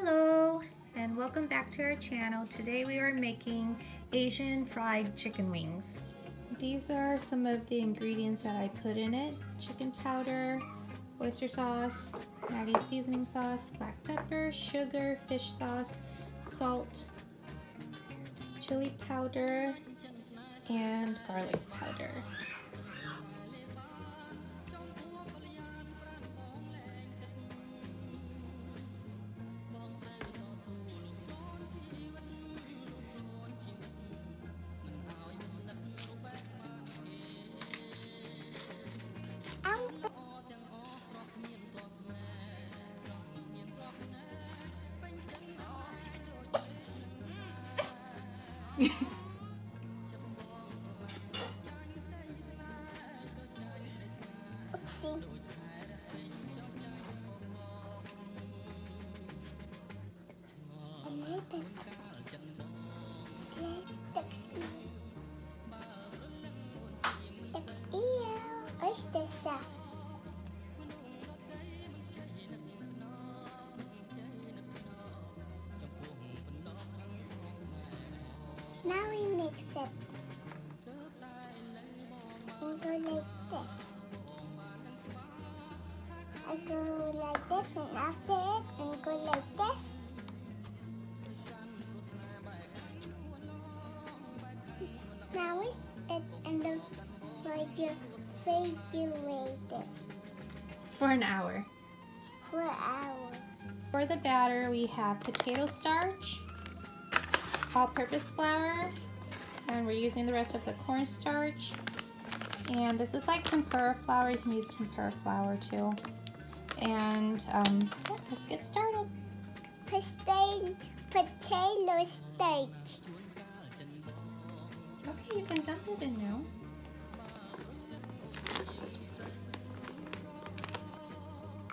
Hello and welcome back to our channel. Today we are making Asian fried chicken wings. These are some of the ingredients that I put in it: chicken powder, oyster sauce, Maggi seasoning sauce, black pepper, sugar, fish sauce, salt, chili powder, and garlic powder. Oopsie. A little bit. Oyster sauce. Now we mix it and go like this. I go like this, and after it, and go like this. Now we set it in the refrigerator For an hour. for an hour. For the batter, we have potato starch, all-purpose flour, and we're using the rest of the cornstarch. And this is like tempura flour. You can use tempura flour too. And yeah, let's get started. Potato starch. Okay, you can dump it in now.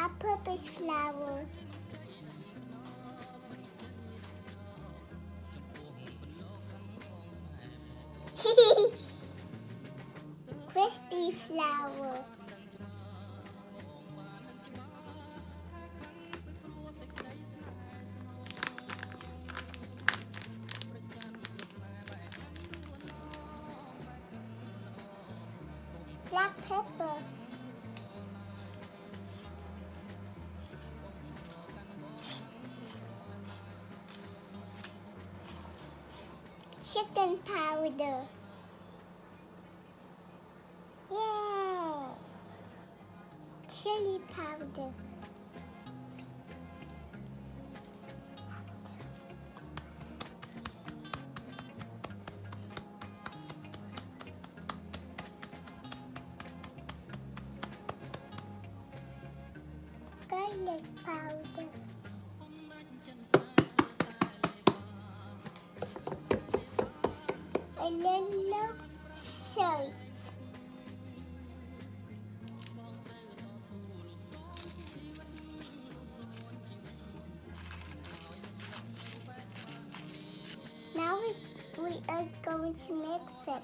All-purpose flour. Crispy flour. Black pepper. Chicken powder. Yay! Chili powder. Garlic powder. A little salt. Now we are going to mix it.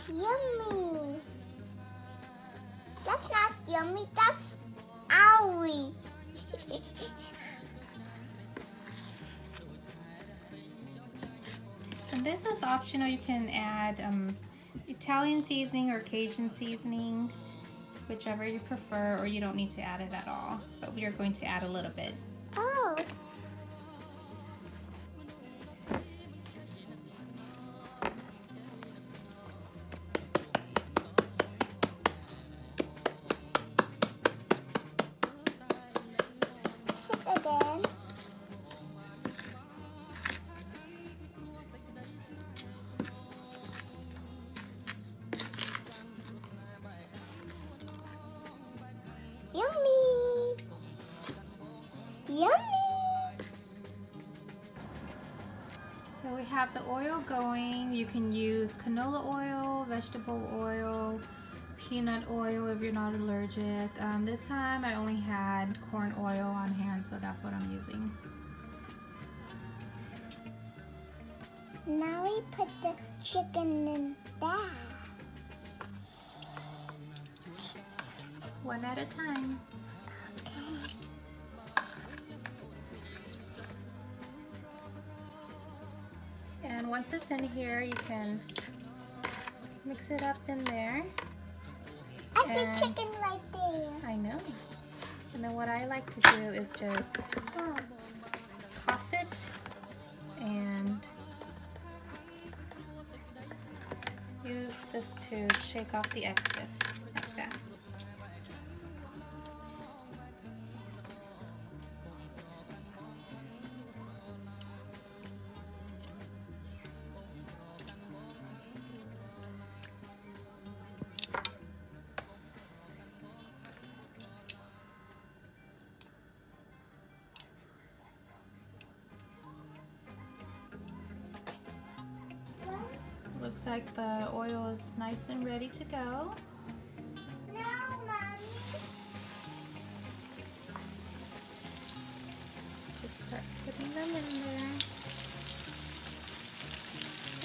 Yummy! That's not yummy, that's owie. And this is optional. You can add Italian seasoning or Cajun seasoning, whichever you prefer, or you don't need to add it at all. But we are going to add a little bit. Oh. Mix it again. Yummy! Yummy! So we have the oil going. You can use canola oil, vegetable oil, peanut oil if you're not allergic. This time I only had corn oil on hand, so that's what I'm using. Now we put the chicken in that. one at a time. And once it's in here, you can mix it up in there. I see chicken right there. I know. And then what I like to do is just toss it and use this to shake off the excess like that. Looks like the oil is nice and ready to go. No, Mommy. Just start putting them in there.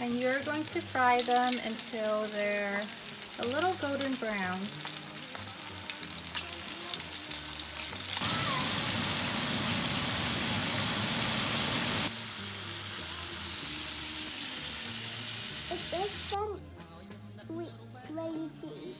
And you're going to fry them until they're a little golden brown. Is this one ready to eat?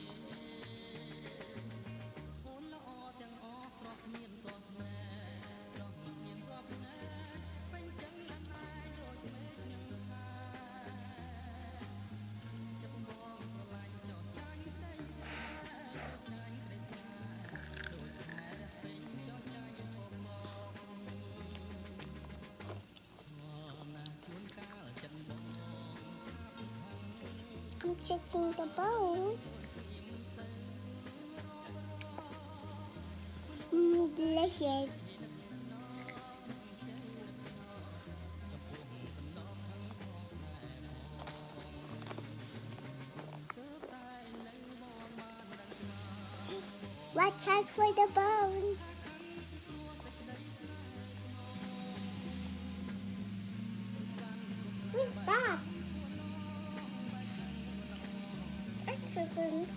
I'm checking the bowl. Delicious. Watch out for the bones. Who's that? Excellent.